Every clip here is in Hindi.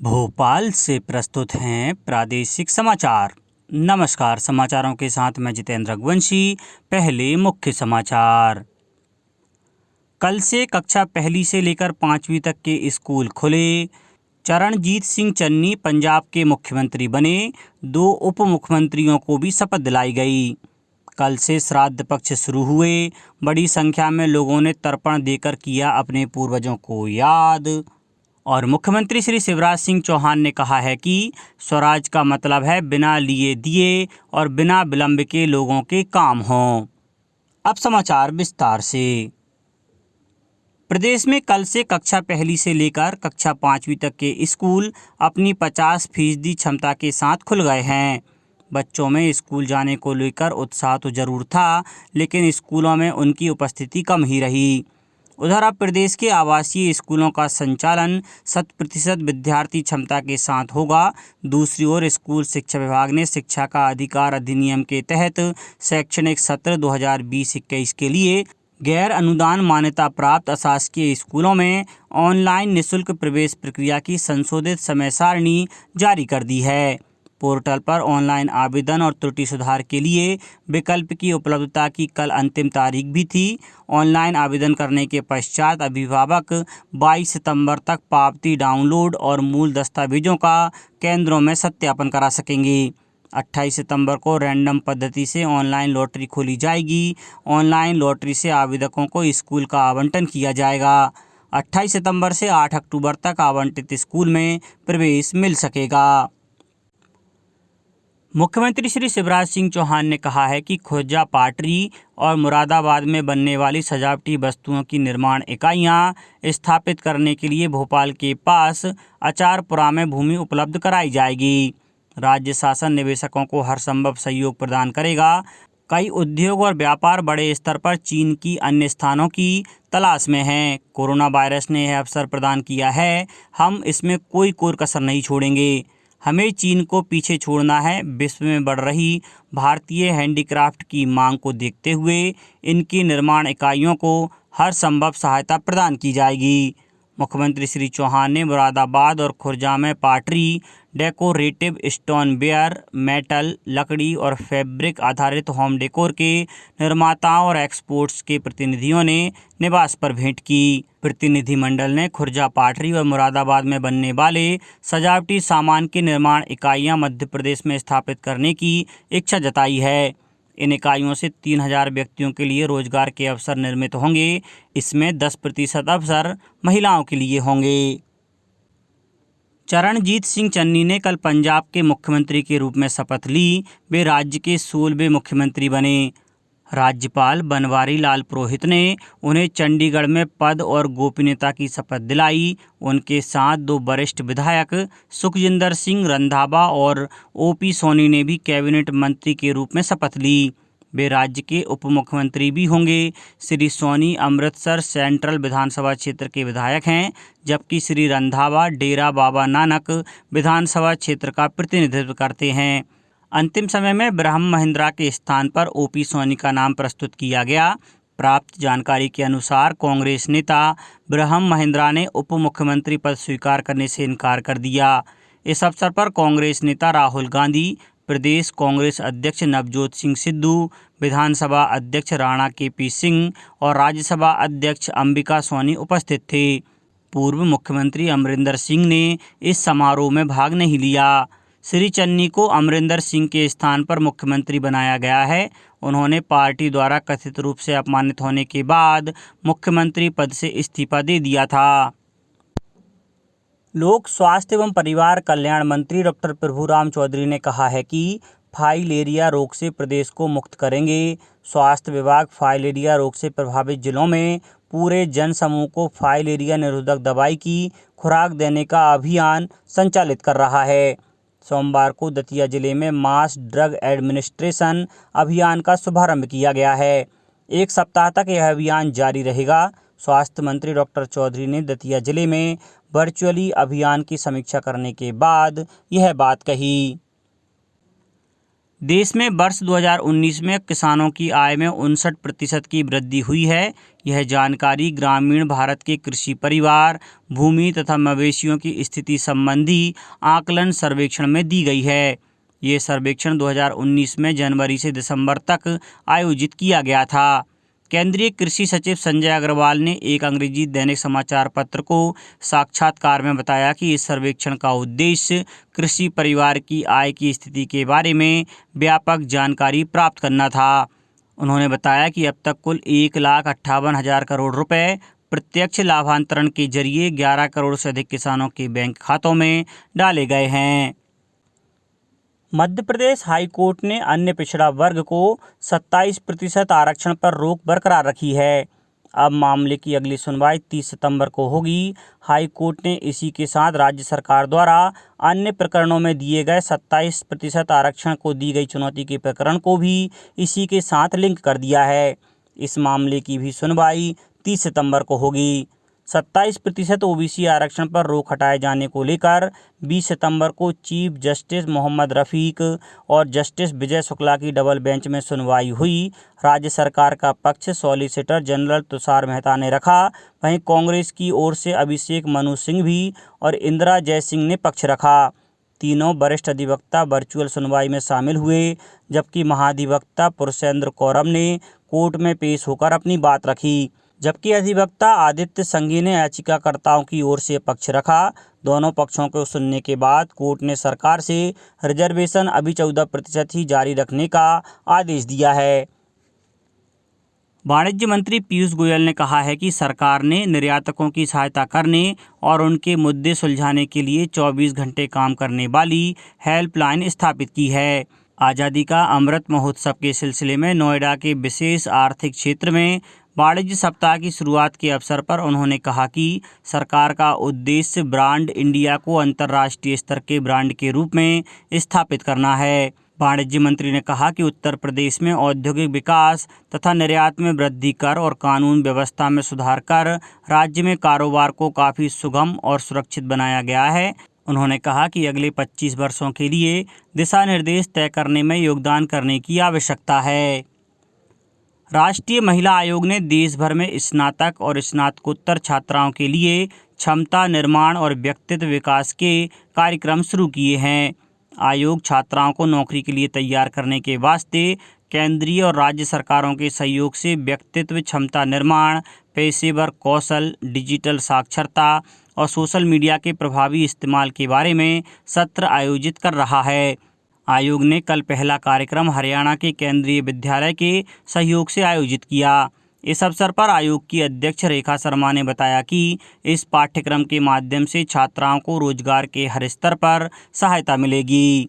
भोपाल से प्रस्तुत हैं प्रादेशिक समाचार। नमस्कार, समाचारों के साथ मैं जितेंद्र रघुवंशी। पहले मुख्य समाचार। कल से कक्षा पहली से लेकर 5वीं तक के स्कूल खुले। चरणजीत सिंह चन्नी पंजाब के मुख्यमंत्री बने। 2 उप मुख्यमंत्रियों को भी शपथ दिलाई गई। कल से श्राद्ध पक्ष शुरू हुए। बड़ी संख्या में लोगों ने तर्पण देकर किया अपने पूर्वजों को याद। और मुख्यमंत्री श्री शिवराज सिंह चौहान ने कहा है कि स्वराज का मतलब है बिना लिए दिए और बिना विलंब के लोगों के काम हों। अब समाचार विस्तार से। प्रदेश में कल से कक्षा पहली से लेकर कक्षा 5वीं तक के स्कूल अपनी 50% क्षमता के साथ खुल गए हैं। बच्चों में स्कूल जाने को लेकर उत्साह तो जरूर था, लेकिन स्कूलों में उनकी उपस्थिति कम ही रही। उधर अब प्रदेश के आवासीय स्कूलों का संचालन 100% विद्यार्थी क्षमता के साथ होगा। दूसरी ओर स्कूल शिक्षा विभाग ने शिक्षा का अधिकार अधिनियम के तहत शैक्षणिक सत्र 2020-21 के लिए गैर अनुदान मान्यता प्राप्त अशासकीय स्कूलों में ऑनलाइन निःशुल्क प्रवेश प्रक्रिया की संशोधित समय सारणी जारी कर दी है। पोर्टल पर ऑनलाइन आवेदन और त्रुटि सुधार के लिए विकल्प की उपलब्धता की कल अंतिम तारीख भी थी। ऑनलाइन आवेदन करने के पश्चात अभिभावक 22 सितंबर तक पावती डाउनलोड और मूल दस्तावेजों का केंद्रों में सत्यापन करा सकेंगे। 28 सितंबर को रैंडम पद्धति से ऑनलाइन लॉटरी खोली जाएगी। ऑनलाइन लॉटरी से आवेदकों को स्कूल का आवंटन किया जाएगा। 28 सितंबर से 8 अक्टूबर तक आवंटित स्कूल में प्रवेश मिल सकेगा। मुख्यमंत्री श्री शिवराज सिंह चौहान ने कहा है कि खुर्जा पाटरी और मुरादाबाद में बनने वाली सजावटी वस्तुओं की निर्माण इकाइयां स्थापित करने के लिए भोपाल के पास अचारपुरा में भूमि उपलब्ध कराई जाएगी। राज्य शासन निवेशकों को हर संभव सहयोग प्रदान करेगा। कई उद्योग और व्यापार बड़े स्तर पर चीन की अन्य स्थानों की तलाश में हैं। कोरोना वायरस ने यह अवसर प्रदान किया है। हम इसमें कोई कोर कसर नहीं छोड़ेंगे। हमें चीन को पीछे छोड़ना है। विश्व में बढ़ रही भारतीय हैंडीक्राफ्ट की मांग को देखते हुए इनकी निर्माण इकाइयों को हर संभव सहायता प्रदान की जाएगी। मुख्यमंत्री श्री चौहान ने मुरादाबाद और खुर्जा में पाटरी, डेकोरेटिव स्टोनवेयर, मेटल, लकड़ी और फैब्रिक आधारित होम डेकोर के निर्माताओं और एक्सपोर्ट्स के प्रतिनिधियों ने निवास पर भेंट की। प्रतिनिधिमंडल ने खुर्जा पाटरी और मुरादाबाद में बनने वाले सजावटी सामान की निर्माण इकाइयां मध्य प्रदेश में स्थापित करने की इच्छा जताई है। इन इकाइयों से 3000 व्यक्तियों के लिए रोजगार के अवसर निर्मित होंगे। इसमें 10% अवसर महिलाओं के लिए होंगे। चरणजीत सिंह चन्नी ने कल पंजाब के मुख्यमंत्री के रूप में शपथ ली। वे राज्य के 16वें मुख्यमंत्री बने। राज्यपाल बनवारी लाल पुरोहित ने उन्हें चंडीगढ़ में पद और गोपनीयता की शपथ दिलाई। उनके साथ 2 वरिष्ठ विधायक सुखजिंदर सिंह रंधावा और ओपी सोनी ने भी कैबिनेट मंत्री के रूप में शपथ ली। वे राज्य के उप मुख्यमंत्री भी होंगे। श्री सोनी अमृतसर सेंट्रल विधानसभा क्षेत्र के विधायक हैं, जबकि श्री रंधावा डेरा बाबा नानक विधानसभा क्षेत्र का प्रतिनिधित्व करते हैं। अंतिम समय में ब्रह्म महिंद्रा के स्थान पर ओपी सोनी का नाम प्रस्तुत किया गया। प्राप्त जानकारी के अनुसार कांग्रेस नेता ब्रह्म महिंद्रा ने उप मुख्यमंत्री पद स्वीकार करने से इनकार कर दिया। इस अवसर पर कांग्रेस नेता राहुल गांधी, प्रदेश कांग्रेस अध्यक्ष नवजोत सिंह सिद्धू, विधानसभा अध्यक्ष राणा केपी सिंह और राज्यसभा अध्यक्ष अंबिका सोनी उपस्थित थे। पूर्व मुख्यमंत्री अमरिंदर सिंह ने इस समारोह में भाग नहीं लिया। श्री चन्नी को अमरिंदर सिंह के स्थान पर मुख्यमंत्री बनाया गया है। उन्होंने पार्टी द्वारा कथित रूप से अपमानित होने के बाद मुख्यमंत्री पद से इस्तीफा दे दिया था। लोक स्वास्थ्य एवं परिवार कल्याण मंत्री डॉक्टर प्रभुराम चौधरी ने कहा है कि फाइलेरिया रोग से प्रदेश को मुक्त करेंगे। स्वास्थ्य विभाग फाइलेरिया रोग से प्रभावित जिलों में पूरे जन समूह को फाइलेरिया निरोधक दवाई की खुराक देने का अभियान संचालित कर रहा है। सोमवार को दतिया जिले में मास ड्रग एडमिनिस्ट्रेशन अभियान का शुभारंभ किया गया है। 1 सप्ताह तक यह अभियान जारी रहेगा। स्वास्थ्य मंत्री डॉक्टर चौधरी ने दतिया जिले में वर्चुअली अभियान की समीक्षा करने के बाद यह बात कही। देश में वर्ष 2019 में किसानों की आय में 59% की वृद्धि हुई है। यह जानकारी ग्रामीण भारत के कृषि परिवार, भूमि तथा मवेशियों की स्थिति संबंधी आकलन सर्वेक्षण में दी गई है। ये सर्वेक्षण 2019 में जनवरी से दिसंबर तक आयोजित किया गया था। केंद्रीय कृषि सचिव संजय अग्रवाल ने एक अंग्रेजी दैनिक समाचार पत्र को साक्षात्कार में बताया कि इस सर्वेक्षण का उद्देश्य कृषि परिवार की आय की स्थिति के बारे में व्यापक जानकारी प्राप्त करना था। उन्होंने बताया कि अब तक कुल 1,58,000 करोड़ रुपए प्रत्यक्ष लाभांतरण के जरिए 11 करोड़ से अधिक किसानों के बैंक खातों में डाले गए हैं। मध्य प्रदेश हाई कोर्ट ने अन्य पिछड़ा वर्ग को 27% आरक्षण पर रोक बरकरार रखी है। अब मामले की अगली सुनवाई 30 सितंबर को होगी। हाई कोर्ट ने इसी के साथ राज्य सरकार द्वारा अन्य प्रकरणों में दिए गए 27% आरक्षण को दी गई चुनौती के प्रकरण को भी इसी के साथ लिंक कर दिया है। इस मामले की भी सुनवाई 30 सितंबर को होगी। 27% ओबीसी आरक्षण पर रोक हटाए जाने को लेकर 20 सितंबर को चीफ जस्टिस मोहम्मद रफीक और जस्टिस विजय शुक्ला की डबल बेंच में सुनवाई हुई। राज्य सरकार का पक्ष सॉलिसिटर जनरल तुषार मेहता ने रखा, वहीं कांग्रेस की ओर से अभिषेक मनु सिंघवी और इंदिरा जयसिंह ने पक्ष रखा। तीनों वरिष्ठ अधिवक्ता वर्चुअल सुनवाई में शामिल हुए, जबकि महाधिवक्ता पुरुषेंद्र कौरव ने कोर्ट में पेश होकर अपनी बात रखी, जबकि अधिवक्ता आदित्य संघी ने याचिकाकर्ताओं की ओर से पक्ष रखा। दोनों पक्षों को सुनने के बाद कोर्ट ने सरकार से रिजर्वेशन अभी 14% ही जारी रखने का आदेश दिया है। वाणिज्य मंत्री पीयूष गोयल ने कहा है कि सरकार ने निर्यातकों की सहायता करने और उनके मुद्दे सुलझाने के लिए 24 घंटे काम करने वाली हेल्पलाइन स्थापित की है। आज़ादी का अमृत महोत्सव के सिलसिले में नोएडा के विशेष आर्थिक क्षेत्र में वाणिज्य सप्ताह की शुरुआत के अवसर पर उन्होंने कहा कि सरकार का उद्देश्य ब्रांड इंडिया को अंतर्राष्ट्रीय स्तर के ब्रांड के रूप में स्थापित करना है। वाणिज्य मंत्री ने कहा कि उत्तर प्रदेश में औद्योगिक विकास तथा निर्यात में वृद्धि कर और कानून व्यवस्था में सुधार कर राज्य में कारोबार को काफ़ी सुगम और सुरक्षित बनाया गया है। उन्होंने कहा कि अगले 25 वर्षों के लिए दिशा निर्देश तय करने में योगदान करने की आवश्यकता है। राष्ट्रीय महिला आयोग ने देश भर में स्नातक और स्नातकोत्तर छात्राओं के लिए क्षमता निर्माण और व्यक्तित्व विकास के कार्यक्रम शुरू किए हैं। आयोग छात्राओं को नौकरी के लिए तैयार करने के वास्ते केंद्रीय और राज्य सरकारों के सहयोग से व्यक्तित्व क्षमता निर्माण, पेशेवर कौशल, डिजिटल साक्षरता और सोशल मीडिया के प्रभावी इस्तेमाल के बारे में सत्र आयोजित कर रहा है। आयोग ने कल पहला कार्यक्रम हरियाणा के केंद्रीय विद्यालय के सहयोग से आयोजित किया। इस अवसर पर आयोग की अध्यक्ष रेखा शर्मा ने बताया कि इस पाठ्यक्रम के माध्यम से छात्राओं को रोजगार के हर स्तर पर सहायता मिलेगी।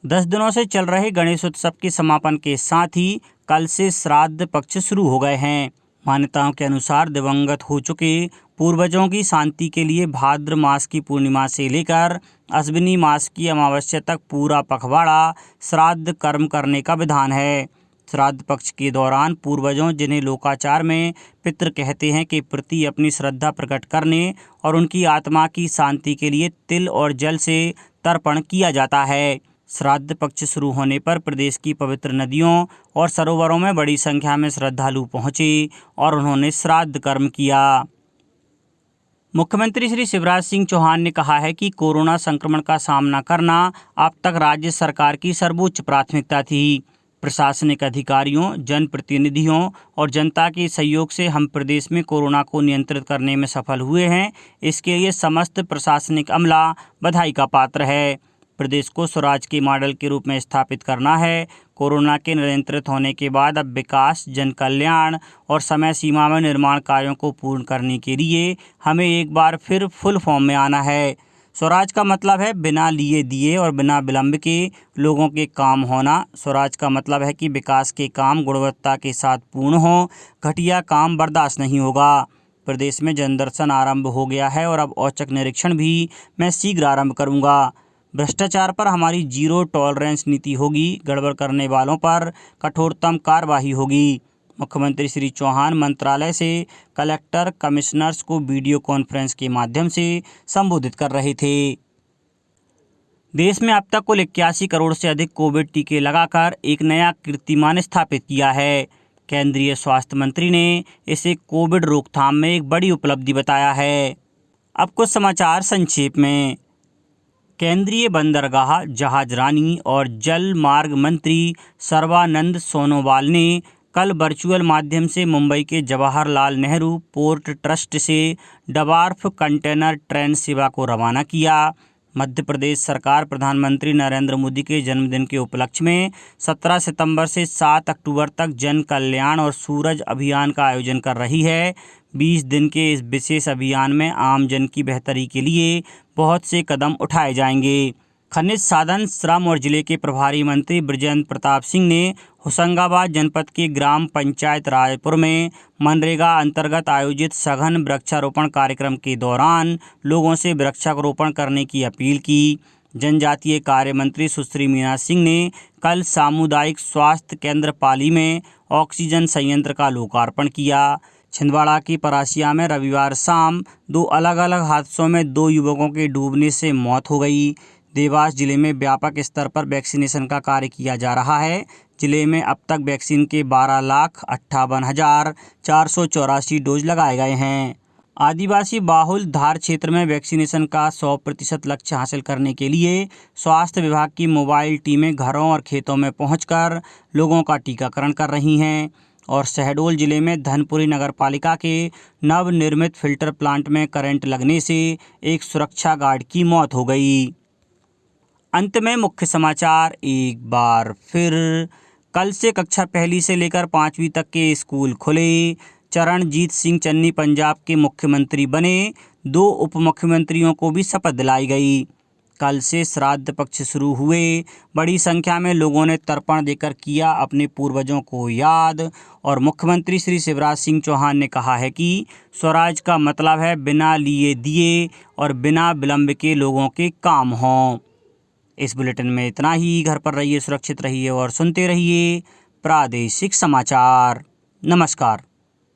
10 दिनों से चल रहे गणेश उत्सव के समापन के साथ ही कल से श्राद्ध पक्ष शुरू हो गए हैं। मान्यताओं के अनुसार दिवंगत हो चुके पूर्वजों की शांति के लिए भाद्र मास की पूर्णिमा से लेकर अश्विनी मास की अमावस्या तक पूरा पखवाड़ा श्राद्ध कर्म करने का विधान है। श्राद्ध पक्ष के दौरान पूर्वजों, जिन्हें लोकाचार में पितृ कहते हैं, के प्रति अपनी श्रद्धा प्रकट करने और उनकी आत्मा की शांति के लिए तिल और जल से तर्पण किया जाता है। श्राद्ध पक्ष शुरू होने पर प्रदेश की पवित्र नदियों और सरोवरों में बड़ी संख्या में श्रद्धालु पहुंचे और उन्होंने श्राद्ध कर्म किया। मुख्यमंत्री श्री शिवराज सिंह चौहान ने कहा है कि कोरोना संक्रमण का सामना करना अब तक राज्य सरकार की सर्वोच्च प्राथमिकता थी। प्रशासनिक अधिकारियों, जनप्रतिनिधियों और जनता के सहयोग से हम प्रदेश में कोरोना को नियंत्रित करने में सफल हुए हैं। इसके लिए समस्त प्रशासनिक अमला बधाई का पात्र है। प्रदेश को स्वराज के मॉडल के रूप में स्थापित करना है। कोरोना के नियंत्रित होने के बाद अब विकास, जन कल्याण और समय सीमा में निर्माण कार्यों को पूर्ण करने के लिए हमें एक बार फिर फुल फॉर्म में आना है। स्वराज का मतलब है बिना लिए दिए और बिना विलंब के लोगों के काम होना। स्वराज का मतलब है कि विकास के काम गुणवत्ता के साथ पूर्ण हो, घटिया काम बर्दाश्त नहीं होगा। प्रदेश में जनदर्शन आरंभ हो गया है और अब औचक निरीक्षण भी मैं शीघ्र आरंभ करूँगा। भ्रष्टाचार पर हमारी जीरो टॉलरेंस नीति होगी। गड़बड़ करने वालों पर कठोरतम कार्रवाई होगी। मुख्यमंत्री श्री चौहान मंत्रालय से कलेक्टर, कमिश्नर्स को वीडियो कॉन्फ्रेंस के माध्यम से संबोधित कर रहे थे। देश में अब तक कुल 81 करोड़ से अधिक कोविड टीके लगाकर एक नया कीर्तिमान स्थापित किया है। केंद्रीय स्वास्थ्य मंत्री ने इसे कोविड रोकथाम में एक बड़ी उपलब्धि बताया है। अब कुछ समाचार संक्षेप में। केंद्रीय बंदरगाह, जहाजरानी और जल मार्ग मंत्री सर्बानंद सोनोवाल ने कल वर्चुअल माध्यम से मुंबई के जवाहरलाल नेहरू पोर्ट ट्रस्ट से डवार्फ कंटेनर ट्रेन सेवा को रवाना किया। मध्य प्रदेश सरकार प्रधानमंत्री नरेंद्र मोदी के जन्मदिन के उपलक्ष्य में 17 सितंबर से 7 अक्टूबर तक जन कल्याण और सूरज अभियान का आयोजन कर रही है। 20 दिन के इस विशेष अभियान में आम जन की बेहतरी के लिए बहुत से कदम उठाए जाएंगे। खनिज साधन, श्रम और जिले के प्रभारी मंत्री बृजेंद्र प्रताप सिंह ने होशंगाबाद जनपद के ग्राम पंचायत रायपुर में मनरेगा अंतर्गत आयोजित सघन वृक्षारोपण कार्यक्रम के दौरान लोगों से वृक्षारोपण करने की अपील की। जनजातीय कार्य मंत्री सुश्री मीना सिंह ने कल सामुदायिक स्वास्थ्य केंद्र पाली में ऑक्सीजन संयंत्र का लोकार्पण किया। छिंदवाड़ा की परासिया में रविवार शाम 2 अलग अलग हादसों में 2 युवकों के डूबने से मौत हो गई। देवास जिले में व्यापक स्तर पर वैक्सीनेशन का कार्य किया जा रहा है। जिले में अब तक वैक्सीन के 12,58,484 डोज लगाए गए हैं। आदिवासी बाहुल धार क्षेत्र में वैक्सीनेशन का 100% लक्ष्य हासिल करने के लिए स्वास्थ्य विभाग की मोबाइल टीमें घरों और खेतों में पहुंचकर लोगों का टीकाकरण कर रही हैं। और शहडोल जिले में धनपुरी नगरपालिका के नवनिर्मित फिल्टर प्लांट में करंट लगने से एक सुरक्षा गार्ड की मौत हो गई। अंत में मुख्य समाचार एक बार फिर। कल से कक्षा 1 से लेकर 5वीं तक के स्कूल खुले। चरणजीत सिंह चन्नी पंजाब के मुख्यमंत्री बने। 2 उप मुख्यमंत्रियों को भी शपथ दिलाई गई। कल से श्राद्ध पक्ष शुरू हुए। बड़ी संख्या में लोगों ने तर्पण देकर किया अपने पूर्वजों को याद। और मुख्यमंत्री श्री शिवराज सिंह चौहान ने कहा है कि स्वराज का मतलब है बिना लिए दिए और बिना विलंब के लोगों के काम हों। इस बुलेटिन में इतना ही। घर पर रहिए, सुरक्षित रहिए और सुनते रहिए प्रादेशिक समाचार। नमस्कार।